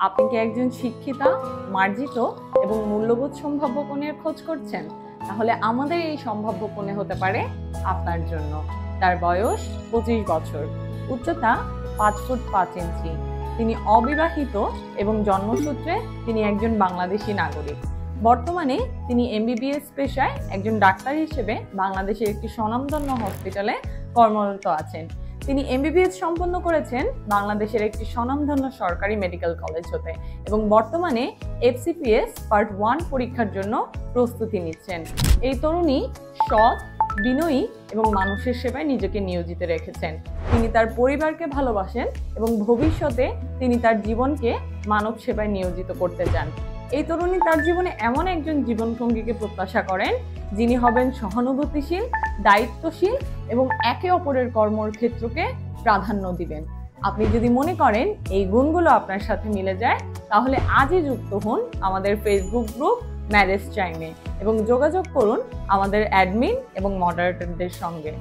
আপনি কি একজন শিক্ষিতা, মার্জিত এবং মূল্যবোধ সম্ভাব্য কনের খোঁজ করছেন? তাহলে আমাদের এই সম্ভাব্য কনে হতে পারে আপনার জন্য। তার বয়স 25 বছর, উচ্চতা 5 ফুট 5 ইঞ্চি। তিনি অবিবাহিত এবং জন্মসূত্রে তিনি একজন বাংলাদেশী নাগরিক। বর্তমানে তিনি এমবিবিএস পেশায় একজন ডাক্তার হিসেবে বাংলাদেশের একটি স্বনামধন্য হসপিটালে কর্মরত আছেন। তিনি এমবিবিএস সম্পন্ন করেছেন বাংলাদেশের একটি স্বনামধন্য সরকারি মেডিকেল কলেজ হতে এবং বর্তমানে এফসিপিএস পার্ট 1 পরীক্ষার জন্য প্রস্তুতি নিচ্ছেন। এই তরুণী সৎ, বিনয়ী এবং মানুষের সেবায় নিজেকে নিয়োজিত রেখেছেন। তিনি তার পরিবারকে ভালোবাসেন এবং ভবিষ্যতে তিনি তার জীবনকে মানব সেবায় নিয়োজিত করতে চান। এই তরুণী তার জীবনে এমন একজন জীবনসঙ্গীকে প্রত্যাশা করেন যিনি হবেন সহানুভূতিশীল, দায়িত্বশীল এবং একে অপরের কর্মক্ষেত্রকে প্রাধান্য দিবেন। আপনি যদি মনে করেন এই গুণগুলো আপনার সাথে মিলে যায়, তাহলে আজই যুক্ত হন আমাদের ফেসবুক গ্রুপ ম্যারেজ চাইমে এবং যোগাযোগ করুন আমাদের অ্যাডমিন এবং মডারেটরদের সঙ্গে।